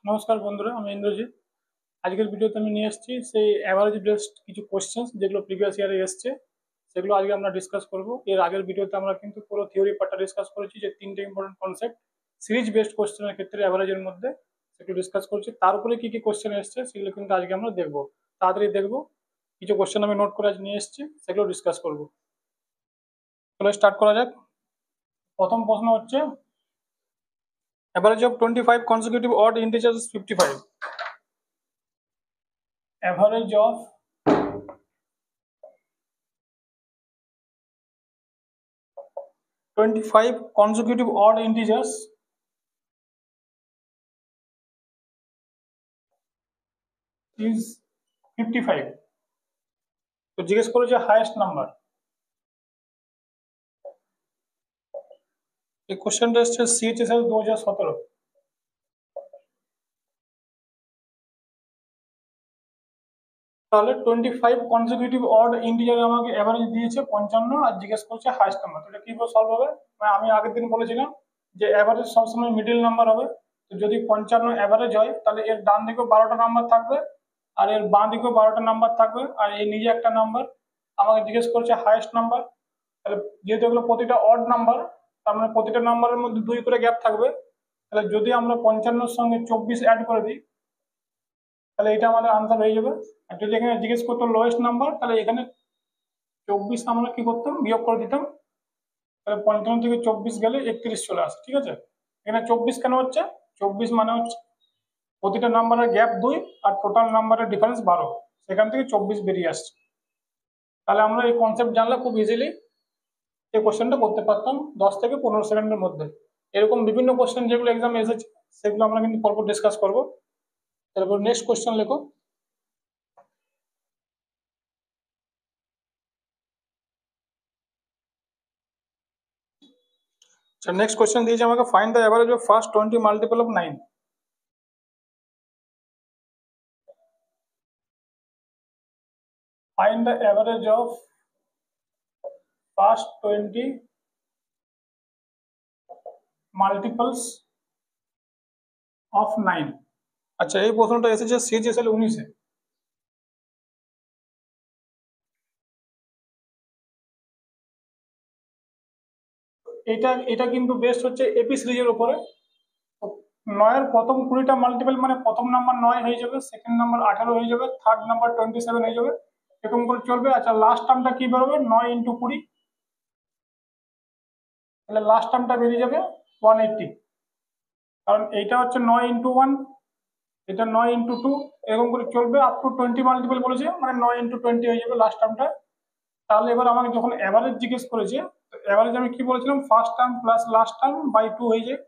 নমস্কার বন্ধুরা, আমি ইন্দ্রজিৎ। আজকের ভিডিওতে আমি নিয়ে এসেছি সেই অ্যাভারেজ বেসড কিছু কোশ্চেন্স যেগুলো প্রিভিয়াস ইয়ারে এসছে, সেগুলো আজকে আমরা ডিসকাস করব। এর আগের ভিডিওতে আমরা কিন্তু পুরো থিওরি পার্টটা ডিসকাস করেছি, যে তিনটে ইম্পর্টেন্ট কনসেপ্ট সিরিজ বেসড কোশ্চেনের ক্ষেত্রে অ্যাভারেজের মধ্যে সেগুলো ডিসকাস করছি। তার উপরে কি কি কোশ্চেন এসছে সেগুলো কিন্তু আজকে আমরা দেখবো, তাড়াতাড়ি দেখবো। কিছু কোশ্চেন আমি নোট করে আজ নিয়ে এসেছি, সেগুলো ডিসকাস করবো। তাহলে স্টার্ট করা যাক। প্রথম প্রশ্ন হচ্ছে, average of 25 consecutive odd integers is 55. Average of 25 consecutive odd integers is 55. তো জিজ্ঞেস করো যে হাইয়েস্ট নাম্বার। এই কোশ্চেনটা এসছে সিএইচএসএল 2017। তাহলে 25 কনজিকিউটিভ অড ইন্টিজার আমাকে এভারেজ দিয়েছে 55, আর জিজ্ঞেস করছে হাইয়েস্ট নাম্বার। এটা কি করে সলভ হবে? আমি আগের দিন বলেছিলাম যে এভারেজ সবসময় মিডিল নাম্বার হবে। তো যদি 55 এভারেজ হয়, তাহলে এর ডান দিকেও 12টা নাম্বার থাকবে, আর এর বাঁ দিকেও 12টা নাম্বার থাকবে, আর এই নিজে একটা নাম্বার। আমাকে জিজ্ঞেস করছে হাইয়েস্ট নাম্বার। তাহলে যেহেতু এগুলো প্রতিটা অড নাম্বার, তার মানে প্রতিটা নাম্বারের মধ্যে 2 করে গ্যাপ থাকবে। তাহলে যদি আমরা 55-র সঙ্গে 24 অ্যাড করে দিই, তাহলে এটা আমাদের আনসার হয়ে যাবে। আর যদি এখানে জিজ্ঞেস করতো লোয়েস্ট নাম্বার, তাহলে এখানে 24 আমরা কি করতাম, বিয়োগ করে দিতাম। তাহলে 55 থেকে 24 গেলে 31 চলে আসে। ঠিক আছে, এখানে 24 কেন হচ্ছে? 24 মানে হচ্ছে প্রতিটা নাম্বারের গ্যাপ 2 আর টোটাল নাম্বারের ডিফারেন্স 12, সেখান থেকে 24 বেরিয়ে আসছে। তাহলে আমরা এই কনসেপ্ট জানলে খুব ইজিলি এই কোশ্চেনটা করতে পারতাম 10 থেকে 15 সেকেন্ডের মধ্যে। এরকম বিভিন্ন কোশ্চেন যেগুলো এক্সামে এসেছে, সেগুলো আমরা কিন্তু পরপর ডিসকাস করবো। তারপর নেক্সট কোশ্চেন লেখো। নেক্সট কোশ্চেন দিয়েছে আমাকে, find the average of first 20 multiple of 9। Find the average of first 20 multiples of 9। আচ্ছা, এই প্রশ্নটা এসেছে সিজিএসএল 19-এ। এটা এটা কিন্তু বেস্ট হচ্ছে এপি সিরিজের উপরে। 9-এর প্রথম 20টা মাল্টিপল মানে প্রথম নাম্বার 9 হয়ে যাবে, সেকেন্ড নাম্বার 18 হয়ে যাবে, থার্ড নাম্বার 27 হয়ে যাবে, এরকম করে চলবে। আচ্ছা, লাস্ট টার্মটা কি বেরোবে? 9 × 20। তাহলে লাস্ট টার্মটা বেরিয়ে যাবে 180, কারণ এইটা হচ্ছে 9 × 1, এটা 9 × 2, এরকম করে চলবে আপ টু 20 মাল্টিপল বলেছে, মানে 9 × 20 হয়ে যাবে লাস্ট টার্মটা। তাহলে এবার আমাকে যখন অ্যাভারেজ জিজ্ঞেস করেছে, অ্যাভারেজ আমি কি বলেছিলাম? First term plus last term by 2 হয়ে যায়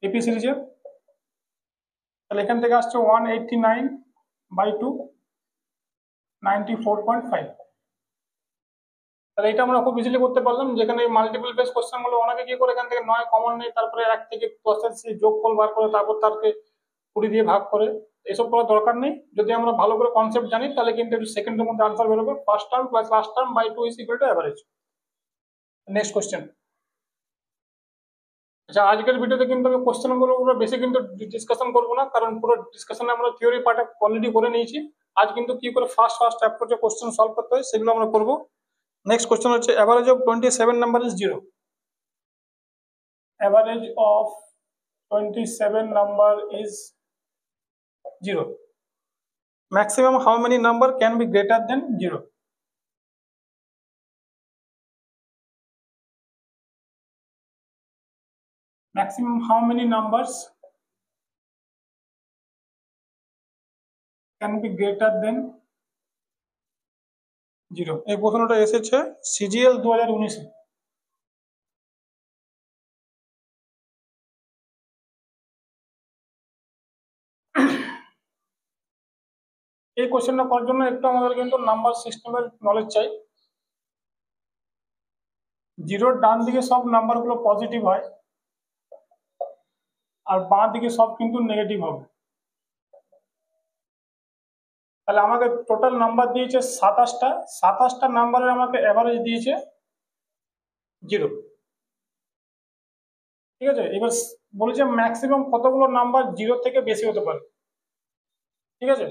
এপি সিরিজের। তাহলে এখান থেকে আসছে 189/2, 94.5। তাহলে এটা আমরা খুব ইজিলি করতে পারলাম, যেখানে মাল্টিপল বেস কোশ্চেন গুলো অনেকে কি করে এখান থেকে 9 কমন নেই, তারপরে 1 থেকে 10-এর সেই যোগফল বার করে তারপর তাকে 20 দিয়ে ভাগ করে। এসব করার দরকার নেই। যদি আমরা ভালো করে কনসেপ্ট জানি, তাহলে কিন্তু একটু সেকেন্ডের মধ্যে আনসার বেরোবে। First term plus last term by 2 is equal to average. Next question. আচ্ছা, আজকের ভিডিওতে কিন্তু আমি কোশ্চেনগুলোর উপরে বেশি কিন্তু ডিসকাশন করবো না, কারণ পুরো ডিসকাশন আমরা থিওরি পার্টে অলরেডি করে নিয়েছি। আজ কিন্তু কি করে ফার্স্ট অ্যাপ্রোচে কোশ্চেন সলভ করতে হয় সেগুলো আমরা করবো। নেক্সট কোশ্চেন হচ্ছে, average of 27 number is 0। Average of 27 number is 0। Maximum how many number can be greater than 0? Maximum how many numbers can be greater than 0? এই প্রশ্নটা এসেছে সিজিএল 2019-এ। এই কোশ্চেনটা করার জন্য একটু আমাদের কিন্তু নাম্বার সিস্টেমের নলেজ চাই। জিরোর ডান দিকে সব নাম্বারগুলো পজিটিভ হয়, আর বাঁ দিকে সব কিন্তু নেগেটিভ হবে। তাহলে আমাকে টোটাল নাম্বার দিয়েছে 27টা, 27টা নাম্বারের আমাকে অ্যাভারেজ দিয়েছে 0। ঠিক আছে। এবার বলেছে ম্যাক্সিমাম কতগুলো নাম্বার জিরো থেকে বেশি হতে পারে। ঠিক আছে,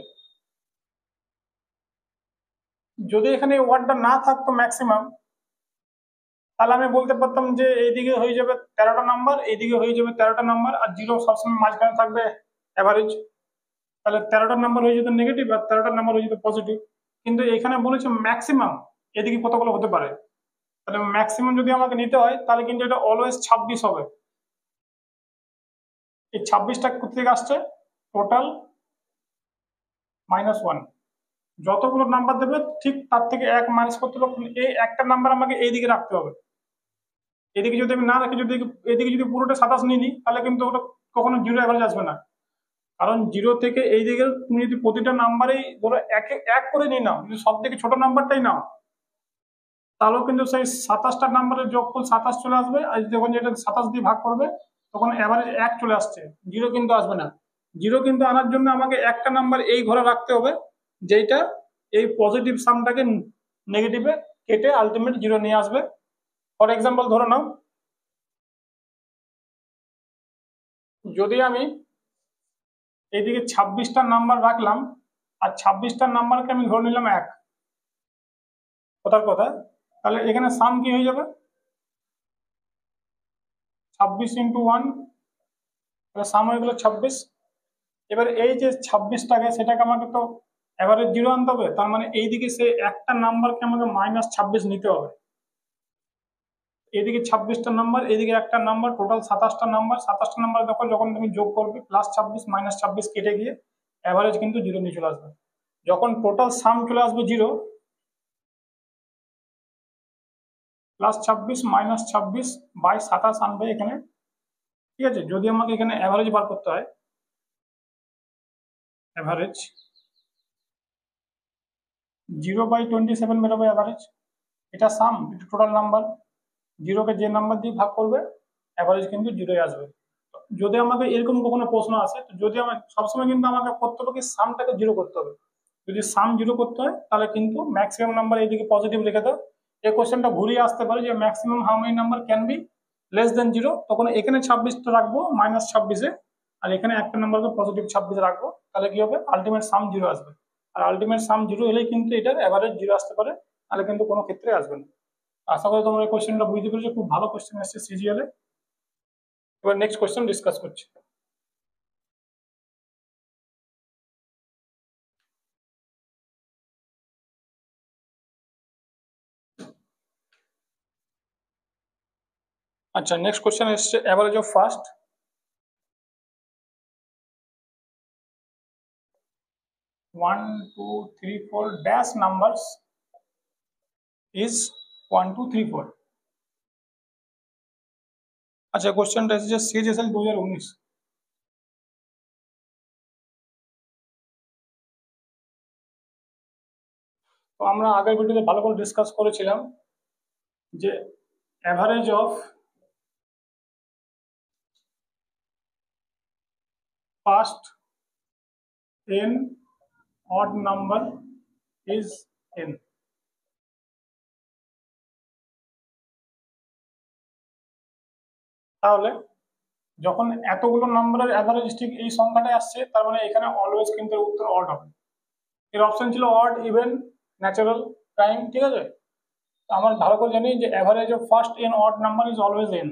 যদি এখানে ওয়ার্ডটা না থাকতো ম্যাক্সিমাম, তাহলে আমি বলতে পারতাম যে এইদিকে হয়ে যাবে 13টা নাম্বার, এইদিকে হয়ে যাবে 13টা নাম্বার, আর জিরো সবসময় মাঝখানে থাকবে অ্যাভারেজ। তাহলে 13টা নাম্বার হয়ে যেত নেগেটিভ আর 13টা নাম্বার হয়ে যেত পজিটিভ। কিন্তু এখানে বলেছে ম্যাক্সিমাম এদিকে কতগুলো হতে পারে, তাহলে ম্যাক্সিমাম যদি আমাকে নিতে হয় তাহলে কিন্তু এটা অলওয়েজ 26 হবে। এই 26টা কোথেকে আসছে? টোটাল -1। যতগুলো নাম্বার দেবে ঠিক তার থেকে এক মাইনাস করতে হবে, এই একটা নাম্বার আমাকে এইদিকে রাখতে হবে। এদিকে যদি আমি না রাখি, যদি এদিকে যদি পুরোটা 27 নিয়ে নিই, তাহলে কিন্তু ওটা কখনো জিরো অ্যাভারেজ আসবে না। কারণ জিরো থেকে এই দিকে তুমি যদি প্রতিটা নাম্বারেই ধরো এক এক করে নিয়ে নাও, যদি সব থেকে ছোট নাম্বারটাই নাও, তাহলেও কিন্তু সেই 27টা নাম্বারের যোগফল 27 চলে আসবে। আর যখন যেটা 27 দিয়ে ভাগ করবে তখন অ্যাভারেজ 1 চলে আসছে, জিরো কিন্তু আসবে না। জিরো কিন্তু আনার জন্য আমাকে একটা নাম্বার এই ঘরে রাখতে হবে, যেটা এই পজিটিভ সামটাকে নেগেটিভে কেটে আলটিমেট জিরো নিয়ে আসবে। ফর এক্সাম্পল ধরে নাও, যদি আমি এইদিকে 26টা নাম্বার রাখলাম আর 26টা নাম্বারকে আমি ধরে নিলাম এক, কথার কথা, তাহলে এখানে সাম কি হয়ে যাবে? 26 × 1, সাম হয়ে গেল 26। এবার এই যে 26টাকে, সেটাকে আমাকে তো এভারেজ জিরো আনতে হবে, তার মানে এইদিকে সে একটা নাম্বারকে আমাকে -26 নিতে হবে। এদিকে 26টা নাম্বার, এদিকে একটা নাম্বার, টোটাল 27টা নাম্বার। 27টা নাম্বার যখন যখন তুমি যোগ করবে, +26 -26 কেটে গিয়ে অ্যাভারেজ কিন্তু জিরো নিয়ে চলে আসবে। যখন টোটাল সাম চলে আসবে জিরো, +26 -26/27 আনবে এখানে। ঠিক আছে, যদি আমাকে এখানে অ্যাভারেজ বার করতে হয়, অ্যাভারেজ 0/27 বেরোবে অ্যাভারেজ। এটা সাম, এটা টোটাল নাম্বার, জিরোকে যে নাম্বার দিয়ে ভাগ করবে অ্যাভারেজ কিন্তু জিরোই আসবে। যদি আমাকে এরকম কোনো প্রশ্ন আসে, তো যদি আমার সবসময় কিন্তু আমাকে করতে হবে কি, সামটাকে জিরো করতে হবে। যদি সাম জিরো করতে হয় তাহলে কিন্তু ম্যাক্সিমাম নাম্বার এইদিকে পজিটিভ রেখে দাও। এই কোশ্চেনটা ঘুরিয়ে আসতে পারে যে maximum how many number can be less than zero, তখন এখানে 26টা রাখবো -26-এ, আর এখানে একটা নাম্বারকে পজিটিভ 26 রাখবো, তাহলে কি হবে? আলটিমেট সাম জিরো আসবে। আর আলটিমেট সাম জিরো এলেই কিন্তু এটার অ্যাভারেজ জিরো আসতে পারে, তাহলে কিন্তু কোনো ক্ষেত্রে আসবে না। আশা করি তোমরা এই কোশ্চেনটা বুঝতে পেরেছো, খুব ভালো কোশ্চেন এসেছে সিজিএল এ। এবার নেক্সট কোশ্চেন ডিসকাস করছি। আচ্ছা, নেক্সট কোশ্চেন এসছে average of first 1 2 3 4 dash numbers is 1 2 3 4। আচ্ছা, কোশ্চেনটা এসেছে সিএইচএসএল 2019। তো আমরা আগের ভিডিওতে ভালো করে ডিসকাস করেছিলাম যে average of first n odd number is n। তাহলে যখন এতগুলো নাম্বারের অ্যাভারেজ ঠিক এই সংখ্যাটাই আসছে, তার মানে এখানে অলওয়েজ কিন্তু এর উত্তর অড হবে। এর অপশন ছিল অড, ইভেন, ন্যাচারাল, প্রাইম। ঠিক আছে, তো আমরা ভালো করে জানি যে average of first n odd number is always n।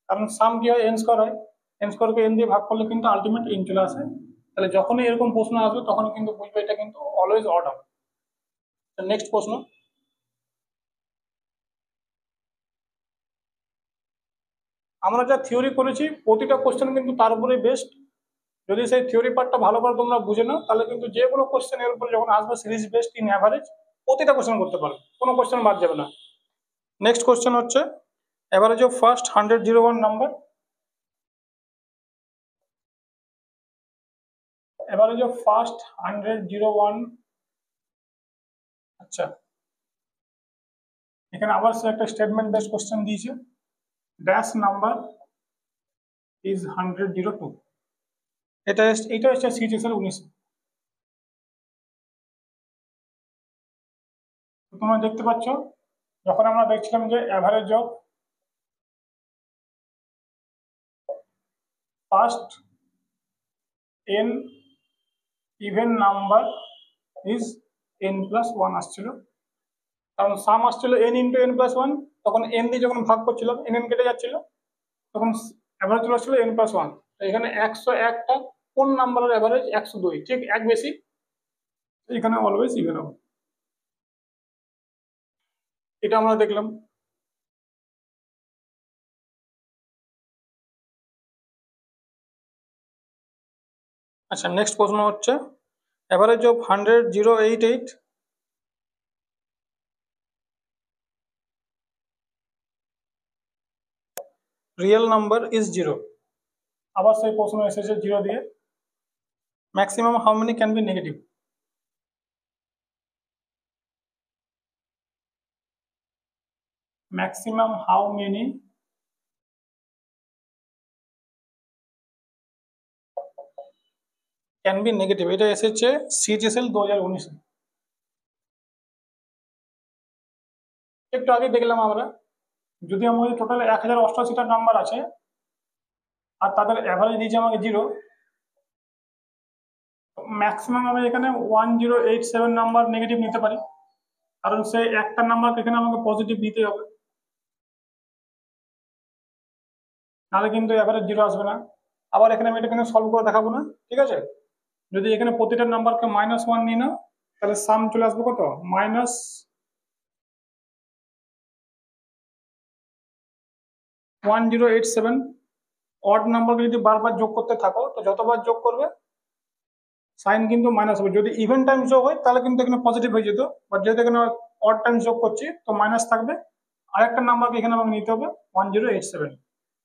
কারণ সাম কি হয়, n স্কোয়ার হয়, n স্কোয়ারকে n দিয়ে ভাগ করলে কিন্তু আলটিমেট n চলে আসে। তাহলে যখনই এরকম প্রশ্ন আসবে তখন কিন্তু বুঝবে এটা কিন্তু অলওয়েজ অড হবে। নেক্সট প্রশ্ন, আমরা যা থিওরি করেছি প্রতিটা কোশ্চেন কিন্তু তার উপরেই বেস্ট। যদি সেই থিওরি পার্টটা ভালো করে তোমরা বুঝে নাও, তাহলে কিন্তু যে কোনো কোশ্চেন এর উপরে যখন আসবে সিরিজ বেস্ট ইন অ্যাভারেজ, প্রতিটা কোশ্চেন করতে পারবে, কোনো কোশ্চেন বাদ যাবে না। নেক্সট কোশ্চেন হচ্ছে average of first 101 number. Average of first 101। আচ্ছা, এখানে আবার সে একটা স্টেটমেন্ট বেসড কোশ্চেন দিয়েছে, ড্যাশ নাম্বার ইজ 102। এটা হচ্ছে সিজিএসএল 19। তোমরা দেখতে পাচ্ছ, যখন আমরা দেখছিলাম যে average of first n even number is n+1 আসছিল, কারণ সাম আসছিল n ইন্টু n+1, তখন n দিয়ে যখন ভাগ করছিলাম n কেটে যাচ্ছিল, তখন অ্যাভারেজ চলে আসছিল n+1। এখানে 101টা কোন নাম্বারের অ্যাভারেজ 102, ঠিক এক বেশি, এখানে অলওয়েজ ইভেন হবে। এটা আমরা দেখলাম। আচ্ছা, নেক্সট প্রশ্ন হচ্ছে average of 100, 0, 8, 8 real number is 0। আবার সেই প্রশ্ন এসেছে 0 দিয়ে। Maximum how many can be negative? Maximum how many can be negative, এটা এসেছে CHSL 2019। একটু আগে দেখলাম আমরা, যদি আমাদের টোটাল 1088টা নাম্বার আছে আর তাদের অ্যাভারেজ দিয়েছে আমাকে 0, ম্যাক্সিমাম আমি এখানে 1087 নাম্বার নেগেটিভ নিতে পারি, কারণ সেই একটা নাম্বারকে এখানে আমাকে পজিটিভ দিতে হবে, নাহলে কিন্তু অ্যাভারেজ 0 আসবে না। আবার এখানে আমি এটা সলভ করে দেখাবো না, ঠিক আছে? যদি এখানে প্রতিটা নাম্বারকে -1 নিই না, তাহলে সাম চলে আসবে কত? -1087। অড নাম্বারকে যদি বারবার যোগ করতে থাকো, তো যতবার যোগ করবে সাইন কিন্তু মাইনাস হবে। যদি ইভেন টাইম যোগ হয় তাহলে কিন্তু এখানে পজিটিভ হয়ে যেত, বাট যেহেতু এখানে অড টাইম যোগ করছি তো মাইনাস থাকবে। আরেকটা নাম্বারকে এখানে আমাকে নিতে হবে 1087।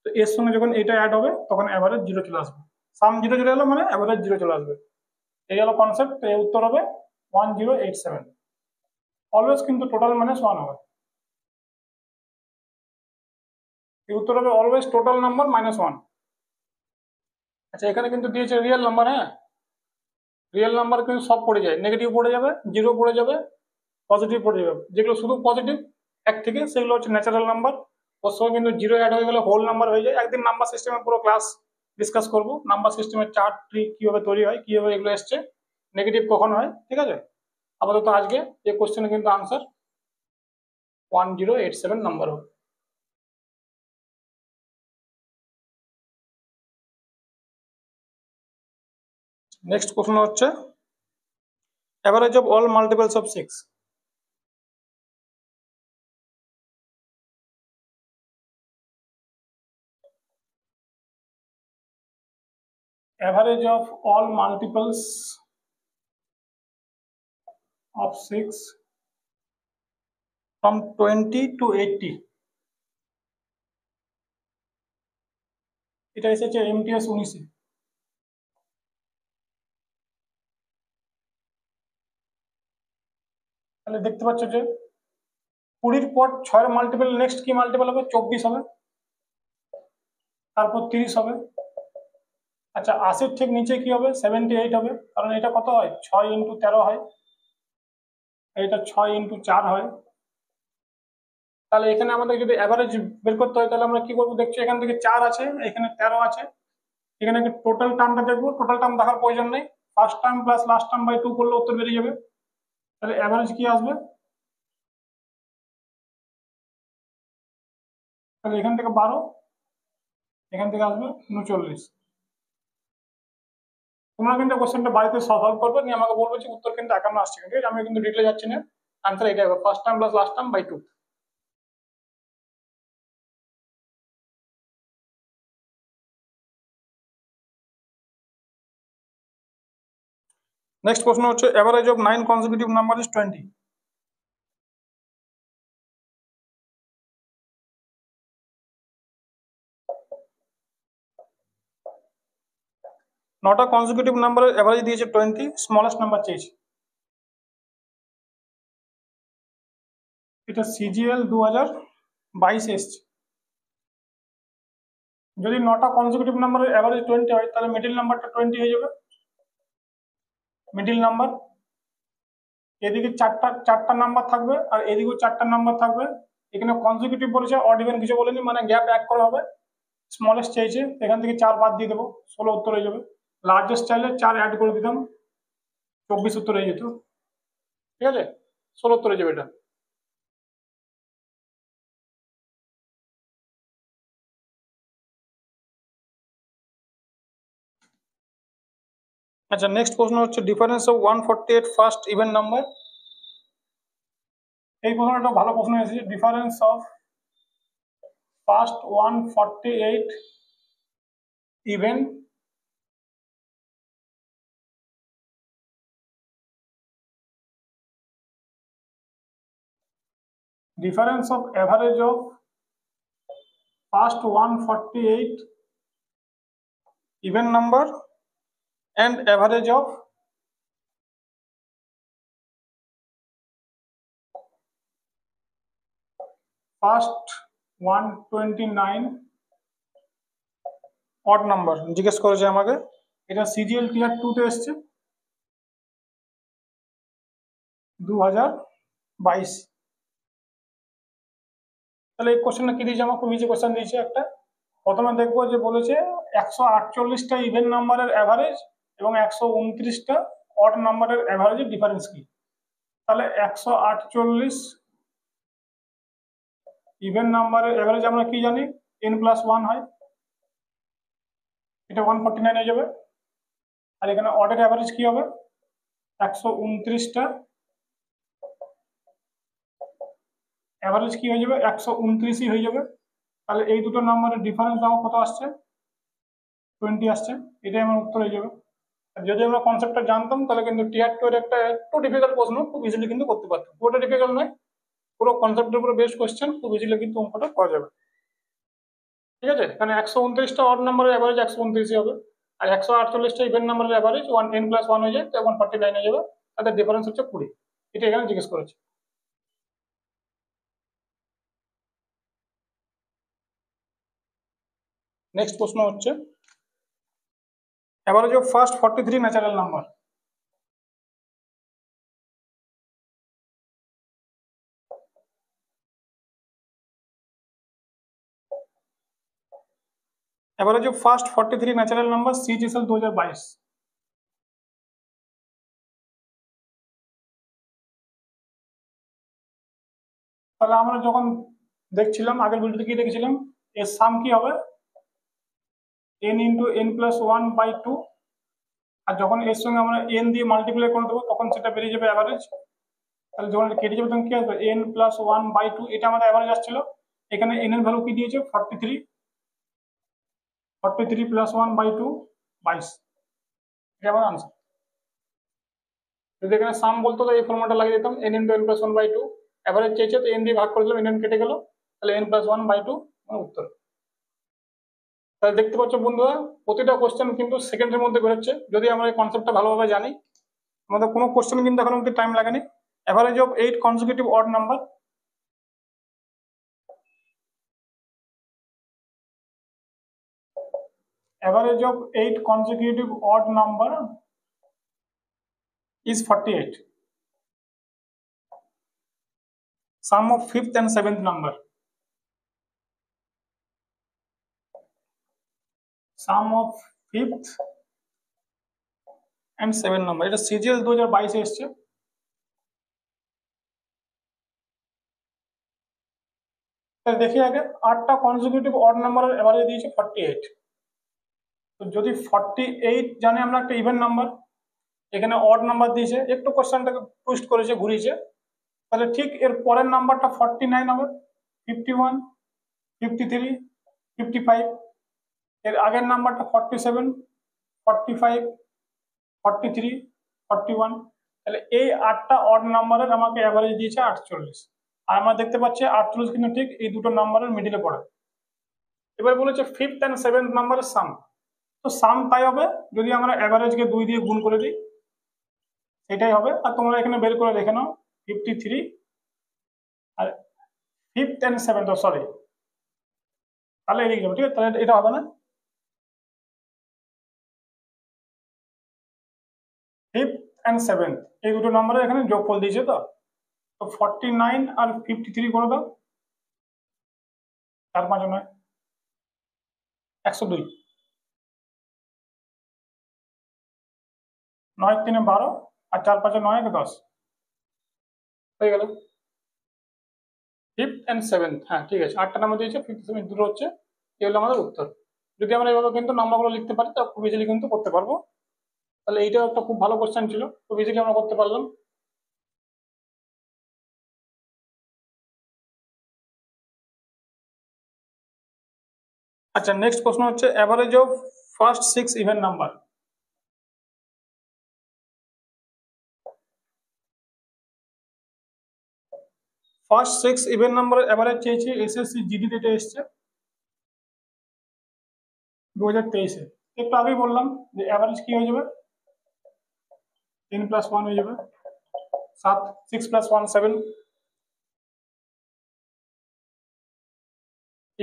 তো এর সঙ্গে যখন এটা অ্যাড হবে তখন অ্যাভারেজ 0 চলে আসবে। সাম 0 চলে এলো মানে অ্যাভারেজ 0 চলে আসবে। এই হলো কনসেপ্ট। এর উত্তর হবে 1087। অলওয়েজ কিন্তু টোটাল -1 হবে। এর উত্তর হবে অলওয়েজ টোটাল নাম্বার -1। আচ্ছা, এখানে কিন্তু দিয়েছে রিয়েল নাম্বার। হ্যাঁ, রিয়েল নাম্বার কিন্তু সব পড়ে যায়, নেগেটিভ পড়ে যাবে, 0 পড়ে যাবে, পজিটিভ পড়ে যাবে। যেগুলো শুধু পজিটিভ 1 থেকে, সেগুলো হচ্ছে ন্যাচারাল নাম্বার। ওর সঙ্গে কিন্তু 0 অ্যাড হয়ে গেলে হোল নাম্বার হয়ে যায়। একদিন নাম্বার সিস্টেমের পুরো ক্লাস ডিসকাস করবো, নাম্বার সিস্টেমের চার্ট ট্রি কিভাবে তৈরি হয়, কিভাবে এগুলো এসছে, নেগেটিভ কখন হয়, ঠিক আছে? আপাতত আজকে এই কোশ্চেনে কিন্তু আনসার 1087 নাম্বার হবে। নেক্সট প্রশ্ন হচ্ছে average of all multiples of 6। Average of all multiples of 6 from 20 to 80, এটা এসেছে MTS 19-এ। তাহলে দেখতে পাচ্ছ যে 20-র পর 6-এর মাল্টিপল, নেক্সট কি মাল্টিপল হবে? 24 হবে, তারপর 30 হবে। আচ্ছা, 80-র ঠিক নিচে কি হবে? 78 হবে, কারণ এটা কত হয়? 6 ইন্টু 13 হয়, এটা 6 ইন্টু 4 হয়। তাহলে এখানে আমাদের যদি অ্যাভারেজ বের করতে হয় তাহলে আমরা কি করবো? দেখছো এখান থেকে 4 আছে, এখানে 13 আছে, এখানে টোটাল টার্মটা দেখবো। টোটাল টার্ম দেখার প্রয়োজন নেই, first term plus last term by 2 করলে উত্তর বেরিয়ে যাবে। তাহলে অ্যাভারেজ কি আসবে? তাহলে এখান থেকে 12, এখান থেকে আসবে 39। তোমরা কিন্তু কোশ্চেনটা বাড়িতে সলভ করবে, নিয়ে আমাকে বলবে যে উত্তর কিন্তু 51 আসছে, ঠিক আছে? আমি কিন্তু ডিটেলে যাচ্ছি না, আনসার এটাই হবে, first term plus last term by 2। Next প্রশ্ন হচ্ছে average of 9 consecutive number is 20। নটা কনজিকিউটিভ নাম্বারের অ্যাভারেজ দিয়েছে 20, স্মলেস্ট নাম্বার চেয়েছে। এটা CGL 2022 এসছে। যদি 9টা কনজিকিউটিভ নাম্বারের অ্যাভারেজ 20 হয় তাহলে মিডিল নাম্বারটা 20 হয়ে যাবে। মিডিল নাম্বার, এদিকে চারটা নাম্বার থাকবে আর এদিকেও 4টা নাম্বার থাকবে। এখানে কনজিকিউটিভ বলেছে, অড ইভেন কিছু বলেনি, মানে গ্যাপ 1 করে হবে। স্মলেস্ট চাইছে, এখান থেকে 4 বাদ দিয়ে দেবো, 16 উত্তর হয়ে যাবে। লার্জেস্ট চাইলে 4 অ্যাড করে দিতাম, 24 উত্তর হয়ে যেত। ঠিক আছে, 16 উত্তর হয়ে যাবে এটা। আচ্ছা, নেক্সট প্রশ্ন হচ্ছে difference of 148 first even number. এই প্রশ্নটা ভালো প্রশ্ন এসেছে, difference of first 148 even difference of average of first 148 even number and average of first 129 odd number জিজ্ঞেস করেছে আমাকে। এটা সিজিএল টিয়ার 2 তে এসছে 2022। তাহলে এই কোশ্চেনটা কি দিয়েছে, আমার খুব ইজি কোশ্চেন দিয়েছে একটা। প্রথমে দেখবো যে বলেছে 148টা ইভেন নাম্বারের অ্যাভারেজ এবং 129টা অড নাম্বারের অ্যাভারেজের ডিফারেন্স কি। তাহলে 148 ইভেন নাম্বারের অ্যাভারেজ আমরা কি জানি, n+1 হয়, এটা 149 হয়ে যাবে। আর এখানে অডের অ্যাভারেজ কি হবে, 129টা অ্যাভারেজ কি হয়ে যাবে, 129ই হয়ে যাবে। তাহলে এই দুটো নাম্বারের ডিফারেন্স আমার কত আসছে, 20 আসছে, এটাই আমার উত্তর হয়ে যাবে। যদি আমরা কনসেপ্টটা জানতাম তাহলে কিন্তু টিয়ার 2 এর একটা একটু ডিফিকাল্ট প্রশ্ন খুব ইজিলি কিন্তু করতে পারতাম। পুরোটা ডিফিকাল্ট নয়, পুরো কনসেপ্টের উপরে বেস্ট কোশ্চেন, খুব ইজিলি কিন্তু অঙ্কটা করা যাবে। ঠিক আছে, এখানে 129টা অড নাম্বারের অ্যাভারেজ 129ই হবে, আর 148টা ইভেন নাম্বারের অ্যাভারেজ n+1 হয়ে যায়, তো 149 হয়ে যাবে। তাদের ডিফারেন্স হচ্ছে 20। এটা এখানে জিজ্ঞেস করেছে। নেক্সট প্রশ্ন হচ্ছে average of first 43 natural number. Average of first 43 natural number CGSL 2022। তাহলে আমরা যখন দেখছিলাম আগের ভিডিওতে কি দেখেছিলাম, এর সাম কি হবে n ইন্টু n+1/2, আর যখন এর সঙ্গে আমরা n দিয়ে মাল্টিপ্লাই করে দেবো তখন সেটা বেরিয়ে যাবে অ্যাভারেজ। তাহলে যখন এটা কেটে যাবে তখন কি আসবে, n+1/2, এটা আমাদের অ্যাভারেজ আসছিল। এখানে n এর ভ্যালু কি দিয়েছে 43, 43 + 1/2 22, এটা আমার আনসার। যদি এখানে সাম বলতো তো এই ফর্মুলাটা লাগিয়ে দিতাম, n ইন্টু n+1/2, অ্যাভারেজ চেয়েছে তো n দিয়ে ভাগ করে দিলাম, n কেটে গেল, তাহলে n+1/2 উত্তর। তাহলে দেখতে পাচ্ছ বন্ধুরা, প্রতিটা কোশ্চেন কিন্তু সেকেন্ডের মধ্যে বেরোচ্ছে যদি আমরা এই কনসেপ্টটা ভালোভাবে জানি। আমাদের কোনো কোশ্চেন কিন্তু এখন অব্দি টাইম লাগেনি। Average of 8 consecutive odd number. Average of 8 consecutive odd number is 48. Sum of 5th and 7th number. Sum of 5th and 7th number. এটা সিজিএল 2022 এ এসছে। তাহলে দেখি আগে 8টা কনজিকিউটিভ অড নাম্বারের এভারেজ দিয়েছে 48। তো যদি 48 জানি আমরা একটা ইভেন নাম্বার, এখানে অড নাম্বার দিয়েছে, একটু কোশ্চেনটাকে টুইস্ট করেছে, ঘুরিয়েছে, তাহলে ঠিক এর পরের নাম্বারটা 49 হবে, 51, 53, 55, এর আগের নাম্বারটা 47, 45, 43, 41। তাহলে এই 8টা অড নাম্বারের আমাকে অ্যাভারেজ দিয়েছে 48। আর আমরা দেখতে পাচ্ছি 48 কিন্তু ঠিক এই দুটো নাম্বারের মিডিলে পড়ে। এবার বলেছে 5th and 7th নাম্বারের সাম। তো সাম তাই হবে যদি আমরা অ্যাভারেজকে 2 দিয়ে গুণ করে দিই, এটাই হবে। আর তোমরা এখানে বের করে দেখে নাও 53 আর 5th and 7th, সরি, তাহলে এদিকে যাবে। ঠিক আছে, তাহলে এটা হবে না, 5th and 7th এই দুটো নাম্বারের এখানে যোগফল দিয়েছে। তো 49 আর 53 করে দাও, 4 5 9। 102, 9 3 12 আর 4 5 9 10 হয়ে গেল। ফিফথ অ্যান্ড সেভেন্থ, হ্যাঁ ঠিক আছে, 8টা নাম্বার দিয়েছে, ফিফথ সেভেন্থ দুটো হচ্ছে, এই হলো আমাদের উত্তর। যদি আমরা এভাবে কিন্তু নাম্বারগুলো লিখতে পারি তা খুব ইজিলি কিন্তু করতে পারবো। তাহলে এইটাও একটা খুব ভালো কোশ্চেন ছিল, খুব ইজিলি আমরা করতে পারলাম। আচ্ছা, নেক্সট প্রশ্ন হচ্ছে average of first 6 even number. First 6 even নাম্বারের অ্যাভারেজ চেয়েছে এসএসসি জিডি তে এসছে 2023-এ। একটু আগেই বললাম যে অ্যাভারেজ কি হয়ে যাবে, 10 + 1 হয়ে যাবে, 7, 6 + 1 7।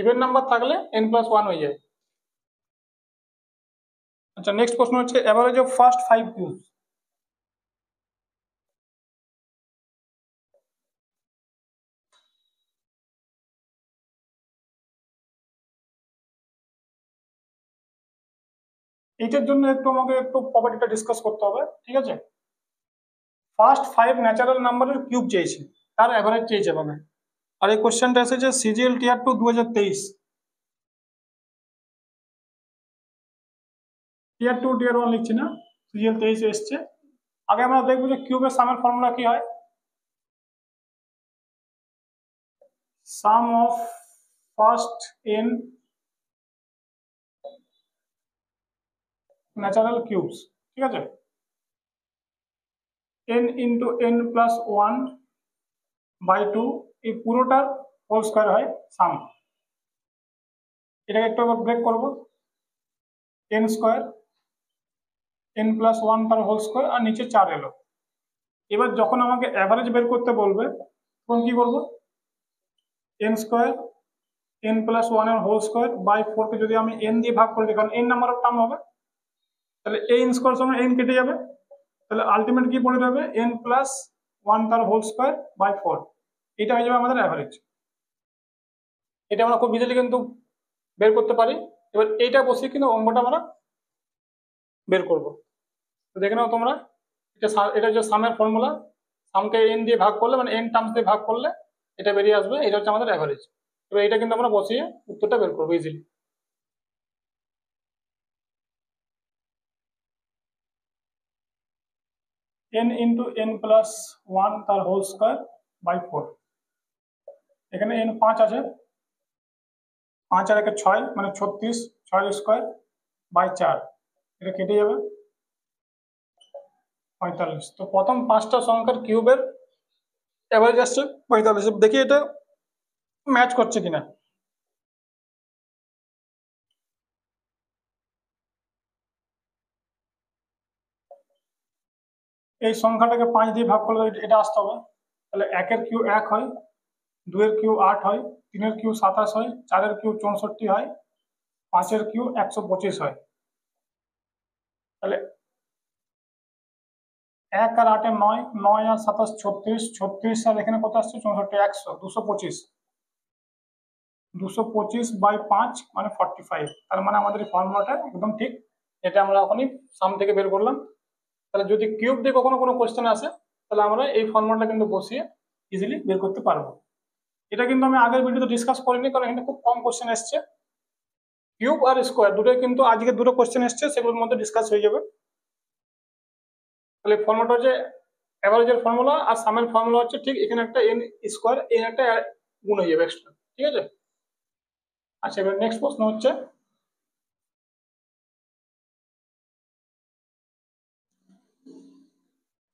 ইভেন নাম্বার থাকলে n + 1 হয়ে যায়। আচ্ছা, নেক্সট প্রশ্ন হচ্ছে অ্যাভারেজ অফ ফার্স্ট 5 কিউবস। এইটার জন্য একটু আমাকে একটু প্রপার্টিটা ডিসকাস করতে হবে, ঠিক আছে। ফার্স্ট 5 ন্যাচারাল নাম্বারের কিউব চেয়েছে, তার অ্যাভারেজ চেয়েছে মানে। আর এই কোশ্চেনটা এসেছে সিজিএল টিয়ার 2 2023, টিয়ার 2 টিয়ার 1 লিখছি না, সিজিএল 23 এসছে। আগে আমরা দেখবো যে কিউবের সামের ফর্মুলা কি হয়। Sum of first n natural cubes, ঠিক আছে, n ইন্টু n + 1/2, এই পুরোটার হোল স্কয়ার হয় সাম। এটাকে একটু আবার ব্রেক করবো, n স্কয়ার, n + 1 তার হোল স্কয়ার, আর নিচে 4 এলো। এবার যখন আমাকে অ্যাভারেজ বের করতে বলবে তখন কি করবো, n স্কয়ার, n + 1 এর হোল স্কয়ার বাই 4 কে যদি আমি n দিয়ে ভাগ করে দিই, কারণ n নাম্বার অফ টার্ম হবে, তাহলে a n স্কয়ার সমান n কেটে যাবে, তাহলে আলটিমেট কি পড়ে যাবে, n + 1 তার হোল স্কয়ার বাই 4। এটা হয়ে যাবে আমাদের অ্যাভারেজ। এটা আমরা খুব ইজিলি কিন্তু বের করতে পারি। এবার এইটা বসিয়ে কিন্তু অঙ্কটা আমরা বের করব। তো দেখে নাও তোমরা, এটা হচ্ছে সামের ফর্মুলা। সামকে n দিয়ে ভাগ করলে, মানে n টার্মস দিয়ে ভাগ করলে এটা বেরিয়ে আসবে, এটা হচ্ছে আমাদের অ্যাভারেজ। এবার এটা কিন্তু আমরা বসিয়ে উত্তরটা বের করবো ইজিলি। n ইন্টু n + 1 তার হোল স্কয়ার বাই 4। এখানে n 5 আছে, 5 আর 1 6, মানে 36, 6 স্কয়ার বাই 4, এটা কেটে যাবে 45। তো প্রথম 5টা সংখ্যার কিউবের অ্যাভারেজ আসছে 45। দেখি এটা ম্যাচ করছে কিনা। এই সংখ্যাটাকে 5 দিয়ে ভাগ করলে এটা আসতে হবে। তাহলে 1 এর কিউ 1 হয়, 2 এর কিউ 8 হয়, 3 এর কিউ 27 হয়, 4 এর কিউ 64 হয়, 5 এর কিউ 125 হয়। তাহলে 1 আর 8 এ 9, 9 আর 27 36, 36 আর এখানে কত আসছে 64, 100, 225, 225/5 মানে 45। তার মানে আমাদের এই ফর্মুলাটা একদম ঠিক, এটা আমরা এখনই সাম থেকে বের করলাম। তাহলে যদি কিউব দিয়ে কখনো কোনো কোশ্চেন আসে, তাহলে আমরা এই ফর্মুলাটা কিন্তু বসিয়ে ইজিলি বের করতে পারবো। এটা কিন্তু আমি আগের ভিডিওতে ডিসকাস করিনি, কারণ এখানে খুব কম কোশ্চেন এসছে। কিউব আর স্কোয়ার দুটোই কিন্তু আজকে দুটো কোশ্চেন এসছে, সেগুলোর মধ্যে ডিসকাস হয়ে যাবে। তাহলে ফর্মুলাটা হচ্ছে অ্যাভারেজের ফর্মুলা, আর সামের ফর্মুলা হচ্ছে ঠিক এখানে একটা n স্কোয়ার, এন একটা গুণ হয়ে যাবে এক্সট্রা, ঠিক আছে। আচ্ছা, এবার নেক্সট প্রশ্ন হচ্ছে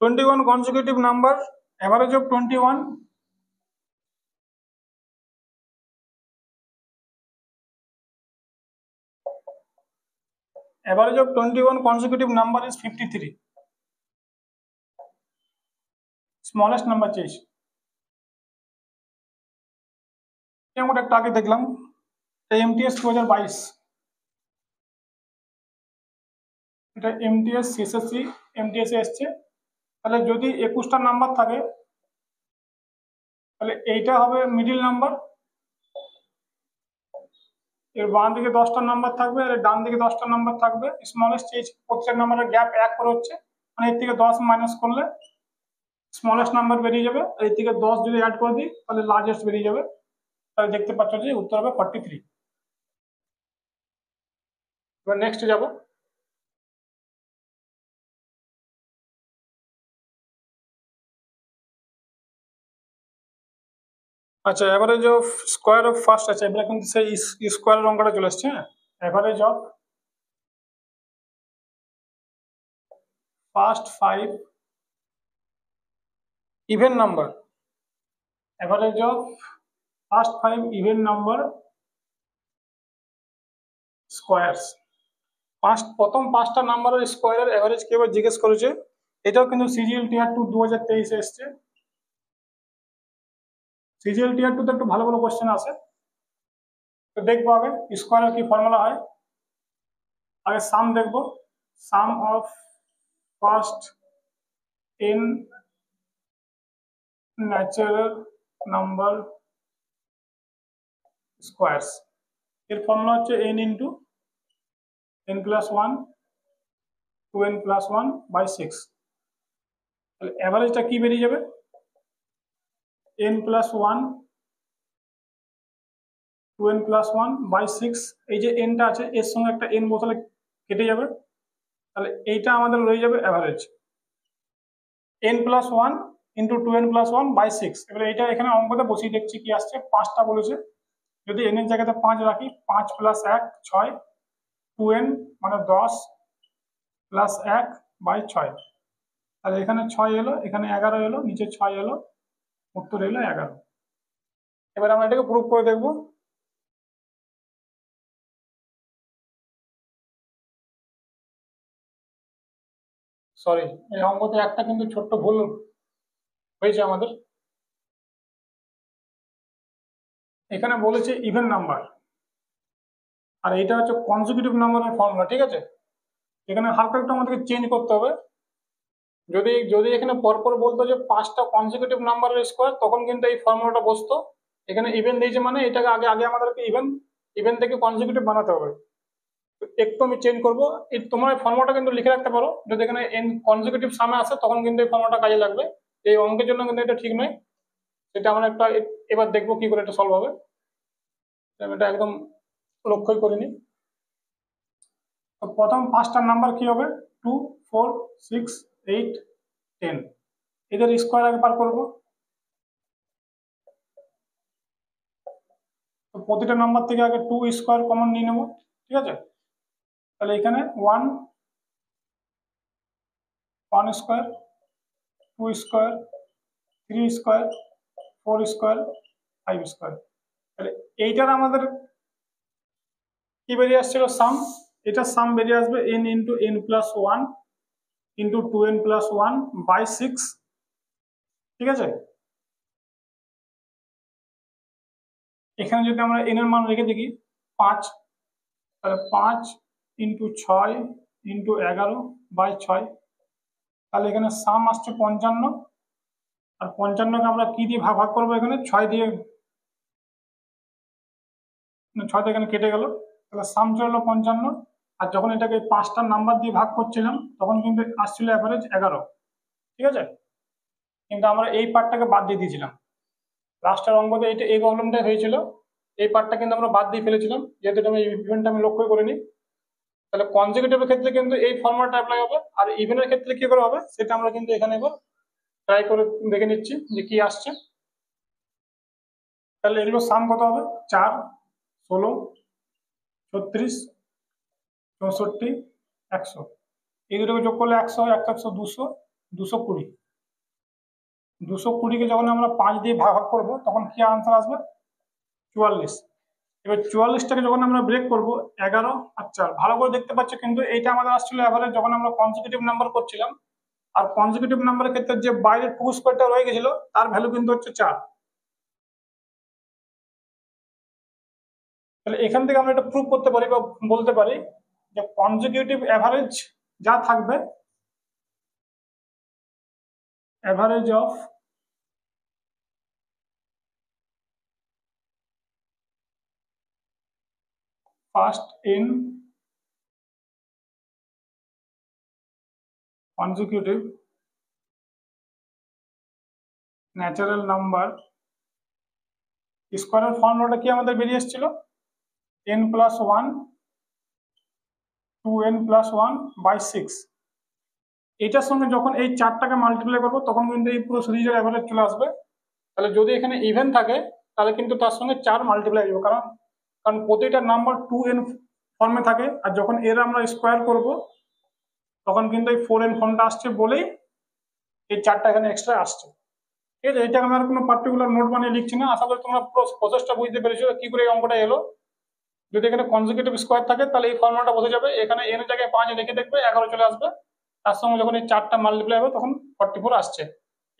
21 consecutive number, average of 21, average of 21 consecutive number is 53, smallest number চেয়েছি। আমরা একটা আগে দেখলাম এমটিএস 2022, এটা এমটিএস এসএসসি এমটিএস এ এসছে। তাহলে যদি 21টা নাম্বার থাকে, তাহলে এইটা হবে মিডিল নাম্বার, এর বাঁ দিকে 10টা নাম্বার থাকবে আর ডান দিকে 10টা নাম্বার থাকবে। স্মলেস্ট এই প্রত্যেক নাম্বারের গ্যাপ 1 করে হচ্ছে, মানে এর থেকে 10 মাইনাস করলে স্মলেস্ট নাম্বার বেরিয়ে যাবে। আর এর থেকে 10 যদি অ্যাড করে দিই তাহলে লার্জেস্ট বেরিয়ে যাবে। তাহলে দেখতে পাচ্ছ যে উত্তর হবে 43। এবার নেক্সট যাব। আচ্ছা, average of square of first আছে, এবার কিন্তু সেই স্কোয়ারের অঙ্কটা চলে এসছে। হ্যাঁ, average of first 5 even number, average of first 5 even number squares. প্রথম 5টা নাম্বারের স্কোয়ারের এভারেজ কি এবার জিজ্ঞেস করেছে। এটাও কিন্তু সিজিএল টিয়ার 2 2023 এসছে। সিজিএল টিয়ার 2 তে একটু ভালো ভালো কোশ্চেন আছে, তো দেখবো আগে স্কোয়ারের কি ফর্মুলা হয়। আগে সাম দেখবো, sum of first n natural number squares. এর ফর্মুলা হচ্ছে n into n plus 1 2n plus 1 by 6। তাহলে অ্যাভারেজটা কি বেরিয়ে যাবে, n plus 1 2n plus 1 by 6। এই যে nটা আছে এর সঙ্গে একটা n বসালে কেটে যাবে, তাহলে এইটা আমাদের রয়ে যাবে average n plus 1 into 2n plus 1 by 6। এবার এইটা এখানে অঙ্কতে বসিয়ে দেখছি কি আসছে। 5টা বলেছে, যদি n এর জায়গাতে 5 রাখি, 5 প্লাস 1 6, 2n মানে 10 প্লাস 1 বাই 6। তাহলে এখানে 6 এলো, এখানে 11 এলো, নিচে 6 এলো, উত্তর এলো 11। এবার আমরা এটাকে প্রুফ করে দেখবো। সরি, এই অঙ্কতে একটা কিন্তু ছোট্ট ভুল হয়েছে আমাদের। এখানে বলেছে ইভেন নাম্বার, আর এটা হচ্ছে কনজিকিউটিভ নাম্বারের ফর্মুলা, ঠিক আছে। এখানে হালকা একটু আমাদেরকে চেঞ্জ করতে হবে। যদি যদি এখানে পরপর বলতো যে 5টা কনজিকিউটিভ নাম্বারের স্কোয়ার, তখন কিন্তু এই ফর্মুলাটা বসতো। এখানে ইভেন দিয়েছে মানে এটাকে আগে আগে আমাদেরকে ইভেন ইভেন থেকে কনজিকিউটিভ বানাতে হবে। একটু আমি চেঞ্জ করবো। তোমার এই ফর্মুলাটা কিন্তু লিখে রাখতে পারো, যদি এখানে এন কনজিকিউটিভ সামনে আসে তখন কিন্তু এই ফর্মুলাটা কাজে লাগবে। এই অঙ্কের জন্য কিন্তু এটা ঠিক নয়, সেটা আমরা একটা এবার দেখবো কি করে এটা সলভ হবে। আমি এটা একদম লক্ষ্যই করিনি। তো প্রথম 5টার নাম্বার কি হবে, 2 4 6 8 10। এদের স্কোয়ার আগে বার করবো। তো প্রতিটা নাম্বার থেকে আগে 2 স্কোয়ার কমন নিয়ে নেবো, ঠিক আছে। তাহলে এখানে 1 square, 2 square, 3 square, 4 square, 5 square. তাহলে এইটার আমাদের কি বেরিয়ে আসছিল, সাম। এটা সাম বেরিয়ে আসবে n into n plus 1 into 2n plus 1 by 6, ঠিক আছে। এখানে যদি আমরা n এর মান রেখে দেখি 5, তাহলে 5 ইন্টু 6 ইন্টু 11 বাই 6। তাহলে এখানে সাম আসছে 55। আর 55কে আমরা কি দিয়ে ভাগ ভাগ করবো, এখানে 6 দিয়ে, 6 এখানে কেটে গেল, তাহলে সাম চলে এলো 55। আর যখন এটাকে 5টা নাম্বার দিয়ে ভাগ করছিলাম তখন কিন্তু আসছিল অ্যাভারেজ 11, ঠিক আছে। কিন্তু আমরা এই পার্টটাকে বাদ দিয়ে দিয়েছিলাম। লাস্টের অঙ্কতে এইটা এই প্রবলেমটাই হয়েছিল, এই পার্টটা কিন্তু আমরা বাদ দিয়ে ফেলেছিলাম, যেহেতু এটা আমি ইভেন্টটা আমি লক্ষ্য করিনি। তাহলে কনজিকিউটিভের ক্ষেত্রে কিন্তু এই ফর্মুলাটা অ্যাপ্লাই হবে, আর ইভেনের ক্ষেত্রে কি করে হবে সেটা আমরা কিন্তু এখানে এবার ট্রাই করে দেখে নিচ্ছি যে কি আসছে। তাহলে এগুলো সাম কত হবে, 4 16 36 64 100। এই দুটোকে যোগ করলে 100, 100 200, 220। 220কে যখন আমরা 5 দিয়ে ভাগ ভাগ করবো তখন কি আনসার আসবে, 44। এবার 44টাকে যখন আমরা ব্রেক করবো 11 আর 4, ভালো করে দেখতে পাচ্ছ কিন্তু এইটা আমাদের আসছিল এভারেজ যখন আমরা কনজিকিউটিভ নাম্বার করছিলাম। আর কনজিকিউটিভ নাম্বারের ক্ষেত্রে যে বাইরে 2 স্কোয়ারটা রয়ে গেছিল তার ভ্যালু কিন্তু হচ্ছে 4। তাহলে এখান থেকে আমরা এটা প্রুভ করতে পারি বা বলতে পারি যে কনজিকিউটিভ অ্যাভারেজ যা থাকবে, average of first n consecutive natural number স্কোয়ারের ফর্মুলাটা কি আমাদের বেরিয়ে এসেছিল n plus one 2n plus one by 6। এটার সঙ্গে যখন এই চারটাকে মাল্টিপ্লাই করবো তখন কিন্তু এই পুরো সিরিজের অ্যাভারেজ চলে আসবে। তাহলে যদি এখানে ইভেন থাকে তাহলে কিন্তু তার সঙ্গে 4 মাল্টিপ্লাই হবে, কারণ কারণ প্রতিটা নাম্বার 2n ফর্মে থাকে, আর যখন এর আমরা স্কোয়ার করব তখন কিন্তু এই 4n ফর্মটা আসছে বলেই এই 4টা এখানে এক্সট্রা আসছে। ঠিক আছে, এটা আমি আর কোনো পার্টিকুলার নোট বানিয়ে লিখছি না। আশা করি তোমরা পুরো প্রসেসটা বুঝতে পেরেছো কি করে এই অঙ্কটা এলো। যদি এখানে কনজিকিউটিভ স্কোয়ার থাকে তাহলে এই ফর্মুলাটা বসে যাবে, এখানে n এর জায়গায় 5 লিখে দেখবে 11 চলে আসবে, তার সঙ্গে যখন এই 4টা মাল্টিপ্লাই হবে তখন 44 আসছে।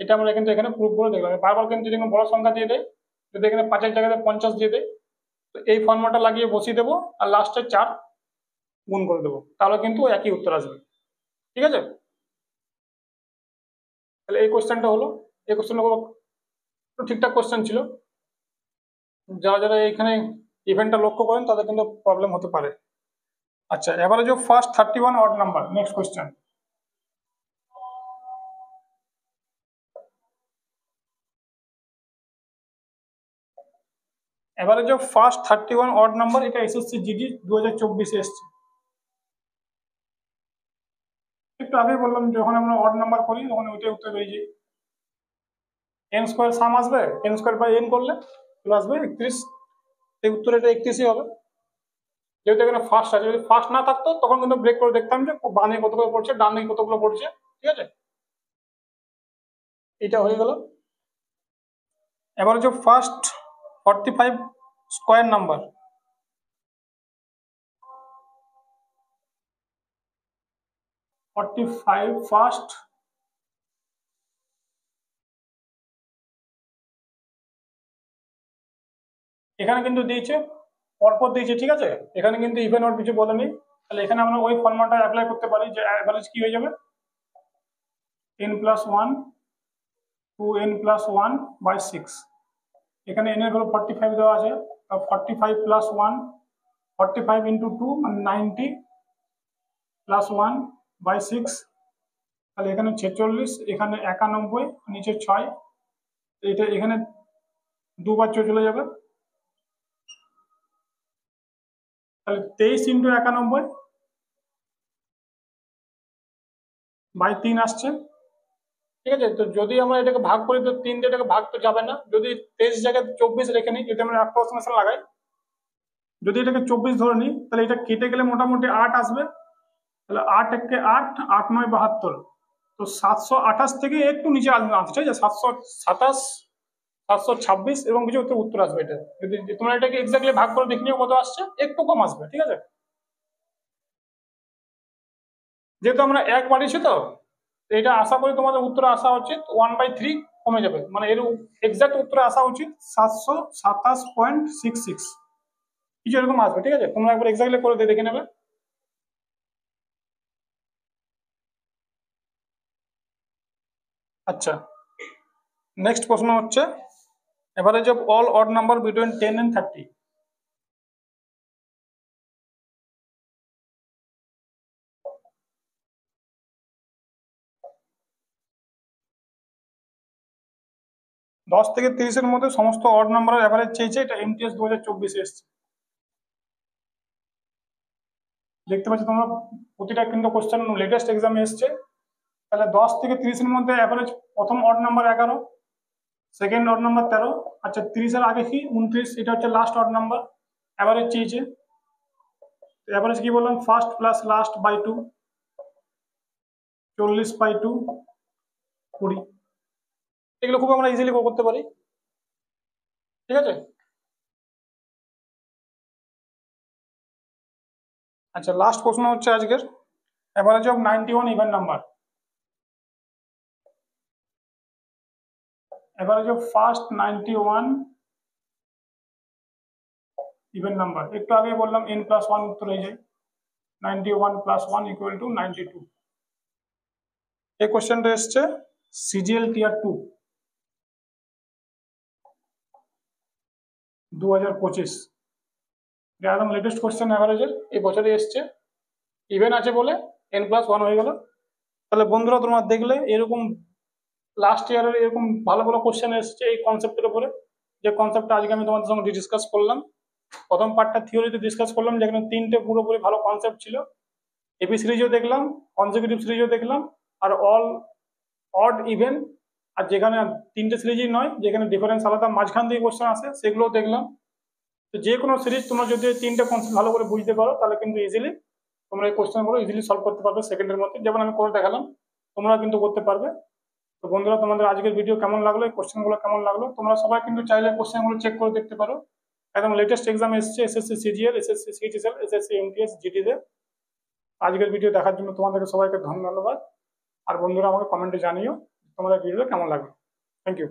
এটা আমরা কিন্তু এখানে প্রুফ করে দেখলাম। বারবার কিন্তু যদি কোনো বড় সংখ্যা দিয়ে দেয়, যদি এখানে 5 এর জায়গায় 50 দিয়ে দেয়, তো এই ফর্মুলাটা লাগিয়ে বসিয়ে দেবো আর লাস্টে 4 গুণ করে দেবো, তাহলে কিন্তু একই উত্তর আসবে। ঠিক আছে, তাহলে এই কোশ্চেনটা হলো, এই কোশ্চেনটা ঠিকঠাক কোশ্চেন ছিল। যারা যারা এখানে ইভেন্টটা লক্ষ্য করেন তাদের কিন্তু প্রবলেম হতে পারে। আচ্ছা, average of first 31 odd number, next question. Average of first 31 odd number, এটা এসএসসি জিডি 2024 এসছে। একটু আগে বললাম যখন আমরা অড নাম্বার করি তখন ওইটাই উত্তর বেরিয়ে যায়। এন স্কোয়ার সাম আসবে, এন স্কোয়ার বাই এন করলে চলে আসবে 31। এই উত্তর এটা 31ই হবে। যেহেতু এখানে ফার্স্ট আছে, যদি ফার্স্ট না থাকতো তখন কিন্তু ব্রেক করে দেখতাম যে বামে কতগুলো পড়ছে ডান দিকে কতগুলো পড়ছে। ঠিক আছে, এটা হয়ে গেল। Average of first 45 square number, 45 first এখানে কিন্তু দিয়েছে পরপর দিয়েছে। ঠিক আছে, এখানে কিন্তু ইভেন ওর কিছু বলেনি, তাহলে এখানে আমরা ওই ফর্মুলাটা অ্যাপ্লাই করতে পারি যে অ্যাভারেজ কি হয়ে যাবে n plus one 2n plus one by 6। এখানে n এর হলো 45 দেওয়া আছে, 45 প্লাস ওয়ান 45 ইন্টু 2 মানে 90 প্লাস ওয়ান বাই 6, তাহলে এখানে 46, এখানে 91, নিচে 6, এটা এখানে দুবার চলে যাবে, তাহলে 23 ইন্টু 91 বাই 3 আসছে। ঠিক আছে, তো যদি আমরা এটাকে ভাগ করি তো 3 দিয়ে এটাকে ভাগ তো যাবে না, যদি 23 জায়গায় 24 রেখে নিই, যদি আমরা অ্যাপ্রক্সিমেশন লাগাই, যদি এটাকে 24 ধরে নিই তাহলে এটা কেটে গেলে মোটামুটি 8 আসবে, তাহলে 8 একে 8, 8 9 72, তো 728 থেকে একটু নিচে আসবে, ঠিক আছে 727, 726 এবং কিছু উত্তর আসবে। এটা যদি তোমরা এটাকে এক্স্যাক্টলি ভাগ করে দেখে নিও কত আসছে, একটু কম আসবে। ঠিক আছে, যেহেতু আমরা এক বাড়িয়েছি তো এটা আশা করি তোমাদের উত্তরে আসা উচিত 1/3 কমে যাবে, মানে এর এক্সাক্ট উত্তরে আসা উচিত 727.66 কিছু এরকম আসবে। ঠিক আছে, তোমরা একবার এক্স্যাক্টলি করে দেখে নেবে। আচ্ছা, নেক্সট প্রশ্ন হচ্ছে average of all odd number between 10 and 30। দশ থেকে 30-এর মধ্যে সমস্ত অড নাম্বারের অ্যাভারেজ চেয়েছে, এটা এমটিএস 2024 এসছে। দেখতে পাচ্ছ তোমরা প্রতিটা কিন্তু কোশ্চেন লেটেস্ট এক্সামে এসছে। তাহলে 10 থেকে 30-এর মধ্যে অ্যাভারেজ প্রথম odd number 11, second odd number 13, আচ্ছা 30-এর আগে কি 29, এটা হচ্ছে লাস্ট অড নাম্বার, অ্যাভারেজ চেয়েছে। অ্যাভারেজ কি বললাম, first plus last by 2, 40 by 2 20, এগুলো খুব আমরা ইজিলি করতে পারি। ঠিক আছে, আচ্ছা লাস্ট প্রশ্ন হচ্ছে আজকের average of 91 even number, average of first 91 even number. একটু আগে বললাম n প্লাস ওয়ান উত্তর হয়ে যায়, 91 প্লাস 1 ইকুয়াল টু 92। এই কোশ্চেনটা এসছে সিজিএল টিয়ার 2 2025। এটা একদম লেটেস্ট কোশ্চেন অ্যাভারেজের, এই বছরে এসছে, ইভেন আছে বলে n+1 হয়ে গেল। তাহলে বন্ধুরা তোমরা দেখলে এরকম লাস্ট ইয়ারের এরকম ভালো ভালো কোশ্চেন এসছে এই কনসেপ্টের উপরে, যে কনসেপ্টটা আজকে আমি তোমাদের সঙ্গে ডিসকাস করলাম। প্রথম পার্টটা থিওরিতে ডিসকাস করলাম, যেখানে তিনটে পুরোপুরি ভালো কনসেপ্ট ছিল। এপি সিরিজও দেখলাম, কনজিকিউটিভ সিরিজও দেখলাম, আর অল অড ইভেন, আর যেখানে তিনটে সিরিজই নয়, যেখানে ডিফারেন্স আলাদা মাঝখান দিয়ে কোশ্চেন আসে সেগুলোও দেখলাম। তো যে কোনো সিরিজ তোমরা যদি তিনটে কনসেপ্ট ভালো করে বুঝতে পারো তাহলে কিন্তু ইজিলি তোমরা এই কোশ্চেনগুলো ইজিলি সলভ করতে পারবে সেকেন্ডের মধ্যে, যেমন আমি করে দেখালাম, তোমরা কিন্তু করতে পারবে। তো বন্ধুরা তোমাদের আজকের ভিডিও কেমন লাগলো, এই কোশ্চেনগুলো কেমন লাগলো, তোমরা সবাই কিন্তু চাইলে কোশ্চেনগুলো চেক করে দেখতে পারো। একদম লেটেস্ট এক্সাম এসছে, SSC CGL, SSC CTL, SSC MTS, জিডিতে। আজকের ভিডিও দেখার জন্য তোমাদেরকে সবাইকে ধন্যবাদ। আর বন্ধুরা আমাকে কমেন্টে জানিও তোমাদের ভিডিও কেমন লাগলো। Thank you.